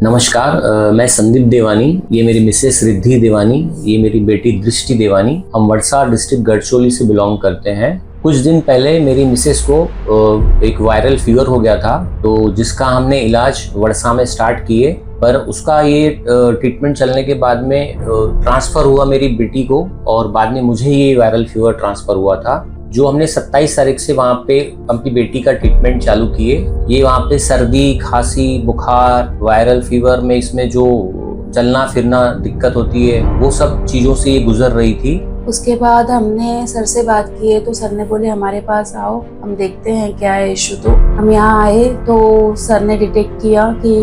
नमस्कार, मैं संदीप देवानी, ये मेरी मिसेस रिद्धि देवानी, ये मेरी बेटी दृष्टि देवानी। हम वडसार डिस्ट्रिक्ट गढ़चिरौली से बिलोंग करते हैं। कुछ दिन पहले मेरी मिसेस को एक वायरल फीवर हो गया था, तो जिसका हमने इलाज वडसा में स्टार्ट किए, पर उसका ये ट्रीटमेंट चलने के बाद में ट्रांसफ़र हुआ मेरी बेटी को, और बाद में मुझे ये वायरल फीवर ट्रांसफ़र हुआ था। जो हमने 27 तारीख से वहाँ पे अपनी बेटी का ट्रीटमेंट चालू किए। ये वहाँ पे सर्दी, खांसी, बुखार, वायरल फीवर में इसमें जो चलना फिरना दिक्कत होती है, वो सब चीज़ों से ये गुजर रही थी। उसके बाद हमने सर से बात की है, तो सर ने बोले हमारे पास आओ, हम देखते हैं क्या है इशू। तो हम यहाँ आए तो सर ने डिटेक्ट किया कि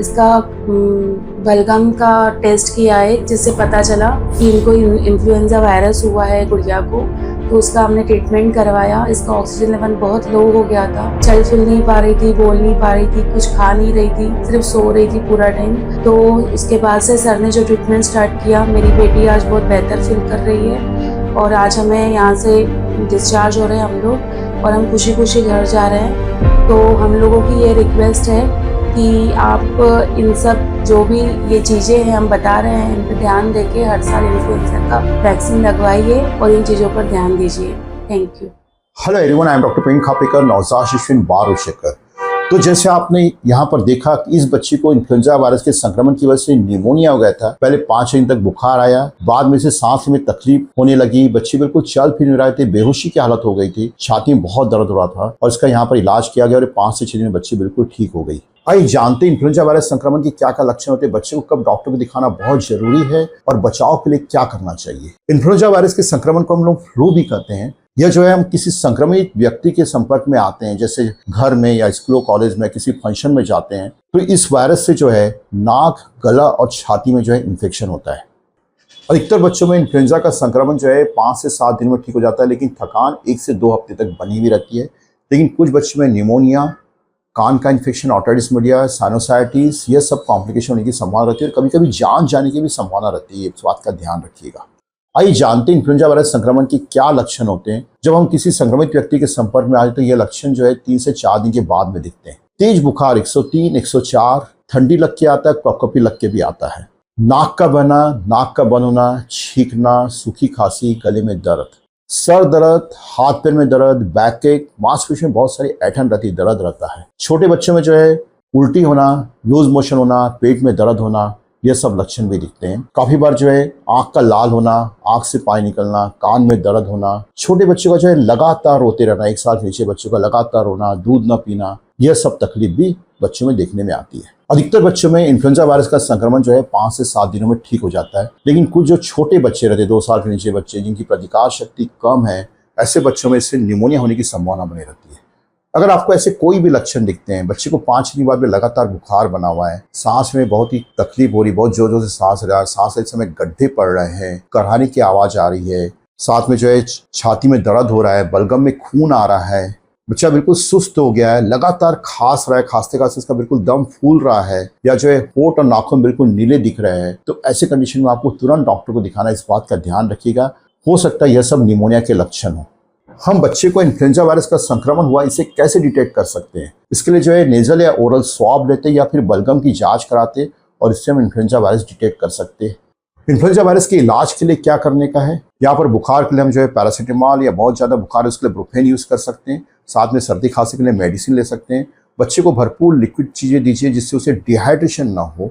इसका बलगम का टेस्ट किया है, जिससे पता चला कि इनको इन्फ्लुएंजा वायरस हुआ है गुड़िया को। तो उसका हमने ट्रीटमेंट करवाया। इसका ऑक्सीजन लेवल बहुत लो हो गया था, चल फिर नहीं पा रही थी, बोल नहीं पा रही थी, कुछ खा नहीं रही थी, सिर्फ सो रही थी पूरा टाइम। तो उसके बाद से सर ने जो ट्रीटमेंट स्टार्ट किया, मेरी बेटी आज बहुत बेहतर फील कर रही है और आज हमें यहाँ से डिस्चार्ज हो रहे हैं हम लोग, और हम खुशी खुशी घर जा रहे हैं। तो हम लोगों की ये रिक्वेस्ट है कि आप इन सब जो भी ये चीज़ें हैं हम बता रहे हैं, इन पर ध्यान देके हर साल इन्फ्लुएंजा का वैक्सीन लगवाइए और इन चीज़ों पर ध्यान दीजिए। Thank you. Hello everyone, I am doctor Praveen Khapekar, नवजात शिशु बार शेखर। तो जैसे आपने यहाँ पर देखा कि इस बच्ची को इन्फ्लुएंजा वायरस के संक्रमण की वजह से निमोनिया हो गया था। पहले 5 दिन तक बुखार आया, बाद में से सांस में तकलीफ होने लगी, बच्ची बिल्कुल चल फिर नहीं रहे थे, बेहोशी की हालत हो गई थी, छाती में बहुत दर्द हो रहा था, और इसका यहाँ पर इलाज किया गया और 5 से 6 दिन में बच्ची बिल्कुल ठीक हो गई। आइए जानते हैं इन्फ्लुएंजा वायरस संक्रमण के क्या क्या लक्षण होते हैं, बच्चे को कब डॉक्टर को दिखाना बहुत जरूरी है और बचाव के लिए क्या करना चाहिए। इन्फ्लुएंजा वायरस के संक्रमण को हम लोग फ्लू भी कहते हैं। यह जो है, हम किसी संक्रमित व्यक्ति के संपर्क में आते हैं, जैसे घर में या स्कूल कॉलेज में किसी फंक्शन में जाते हैं, तो इस वायरस से जो है नाक, गला और छाती में जो है इन्फेक्शन होता है। अधिकतर बच्चों में इन्फ्लुएंजा का संक्रमण जो है 5 से 7 दिन में ठीक हो जाता है, लेकिन थकान 1 से 2 हफ्ते तक बनी हुई रहती है। लेकिन कुछ बच्चों में निमोनिया, कान का इन्फेक्शन, ऑटिटिस मीडिया, साइनोसाइटिस, ये सब कॉम्प्लिकेशन होने की संभावना रहती है, और कभी कभी जान जाने की भी संभावना रहती है। इस बात का ध्यान रखिएगा। आइए जानते हैं इन्फ्लुएंजा वायरस संक्रमण के क्या लक्षण होते हैं। जब हम किसी संक्रमित व्यक्ति के संपर्क में आते हैं तो ये लक्षण जो है 3 से 4 दिन के बाद में दिखते हैं। तेज बुखार 103, 104, ठंडी लग के आता है, कपकपी लग के भी आता है, नाक का बहना, नाक का बंद होना, छींकना, सूखी खांसी, गले में दर्द, सर दर्द, हाथ पैर में दर्द, बैक एक, मांसपेशियों में बहुत सारी ऐंठन रहती, दर्द रहता है। छोटे बच्चों में जो है उल्टी होना, लूज मोशन होना, पेट में दर्द होना, ये सब लक्षण भी दिखते हैं। काफी बार जो है आंख का लाल होना, आंख से पानी निकलना, कान में दर्द होना, छोटे बच्चों का जो है लगातार रोते रहना, 1 साल के नीचे बच्चों का लगातार रोना, दूध न पीना, यह सब तकलीफ भी बच्चों में देखने में आती है। अधिकतर बच्चों में इन्फ्लुएंजा वायरस का संक्रमण जो है 5 से 7 दिनों में ठीक हो जाता है, लेकिन कुछ जो छोटे बच्चे रहते हैं, 2 साल के नीचे बच्चे जिनकी प्रतिकार शक्ति कम है, ऐसे बच्चों में इससे निमोनिया होने की संभावना बनी रहती है। अगर आपको ऐसे कोई भी लक्षण दिखते हैं, बच्चे को 5 दिन बाद में लगातार बुखार बना हुआ है, सांस में बहुत ही तकलीफ हो रही, बहुत जोर जोर से सांस रहा है, सांस लेते समय गड्ढे पड़ रहे हैं, कराहने की आवाज आ रही है, साथ में जो है छाती में दर्द हो रहा है, बलगम में खून आ रहा है, बच्चा बिल्कुल सुस्त हो गया है, लगातार खांस रहा है, खांसते खांसते इसका बिल्कुल दम फूल रहा है, या जो है होंठ और नाखून बिल्कुल नीले दिख रहे हैं, तो ऐसे कंडीशन में आपको तुरंत डॉक्टर को दिखाना। इस बात का ध्यान रखिएगा, हो सकता है यह सब निमोनिया के लक्षण हो। हम बच्चे को इन्फ्लुएंजा वायरस का संक्रमण हुआ इसे कैसे डिटेक्ट कर सकते हैं? इसके लिए जो है नेजल या ओरल स्वाब लेते या फिर बलगम की जांच कराते, और इससे हम इन्फ्लुएंजा वायरस डिटेक्ट कर सकते हैं। इन्फ्लुएंजा वायरस के इलाज के लिए क्या करने का है? यहाँ पर बुखार के लिए हम जो है पैरासीटामोल, या बहुत ज़्यादा बुखार है उसके लिए ब्रुफेन यूज़ कर सकते हैं। साथ में सर्दी खांसी के लिए मेडिसिन ले सकते हैं। बच्चे को भरपूर लिक्विड चीज़ें दीजिए जिससे उसे डिहाइड्रेशन ना हो।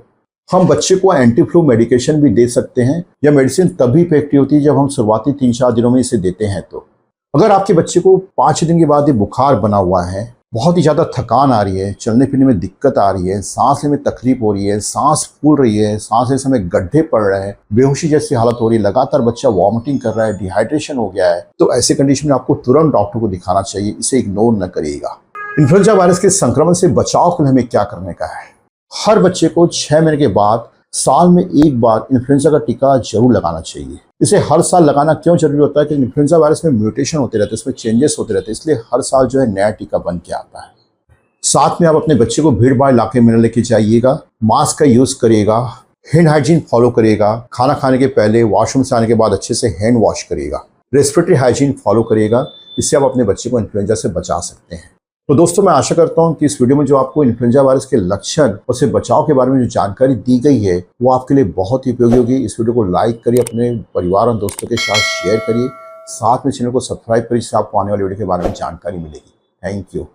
हम बच्चे को एंटी फ्लू मेडिकेशन भी दे सकते हैं। यह मेडिसिन तभी इफेक्टिव होती है जब हम शुरुआती 3-4 दिनों में इसे देते हैं। तो अगर आपके बच्चे को 5 दिन के बाद ये बुखार बना हुआ है, बहुत ही ज़्यादा थकान आ रही है, चलने फिरने में दिक्कत आ रही है, सांस लेने में तकलीफ हो रही है, सांस फूल रही है, सांस लेने समय गड्ढे पड़ रहे हैं, बेहोशी जैसी हालत हो रही है, लगातार बच्चा वॉमिटिंग कर रहा है, डिहाइड्रेशन हो गया है, तो ऐसे कंडीशन में आपको तुरंत डॉक्टर को दिखाना चाहिए। इसे इग्नोर न करिएगा। इन्फ्लुएंजा वायरस के संक्रमण से बचाव के लिए हमें क्या करने का है? हर बच्चे को 6 महीने के बाद साल में 1 बार इन्फ्लुएंजा का टीका जरूर लगाना चाहिए। इसे हर साल लगाना क्यों जरूरी होता है कि इन्फ्लुएंजा वायरस में म्यूटेशन होते रहते हैं, इसमें चेंजेस होते रहते हैं, इसलिए हर साल जो है नया टीका बन के आता है। साथ में आप अपने बच्चे को भीड़ भाड़ इलाके में लेके जाइएगा, मास्क का यूज करिएगा, हैंड हाइजीन फॉलो करिएगा, खाना खाने के पहले, वॉशरूम से आने के बाद अच्छे से हैंड वॉश करिएगा, रेस्पिरेटरी हाइजीन फॉलो करिएगा। इससे आप अपने बच्चे को इन्फ्लुएंजा से बचा सकते हैं। तो दोस्तों मैं आशा करता हूं कि इस वीडियो में जो आपको इन्फ्लुएंजा वायरस के लक्षण और उससे बचाव के बारे में जो जानकारी दी गई है वो आपके लिए बहुत ही उपयोगी होगी। इस वीडियो को लाइक करिए, अपने परिवार और दोस्तों के साथ शेयर करिए, साथ में चैनल को सब्सक्राइब करिए जिससे आपको आने वाली वीडियो के बारे में जानकारी मिलेगी। Thank you.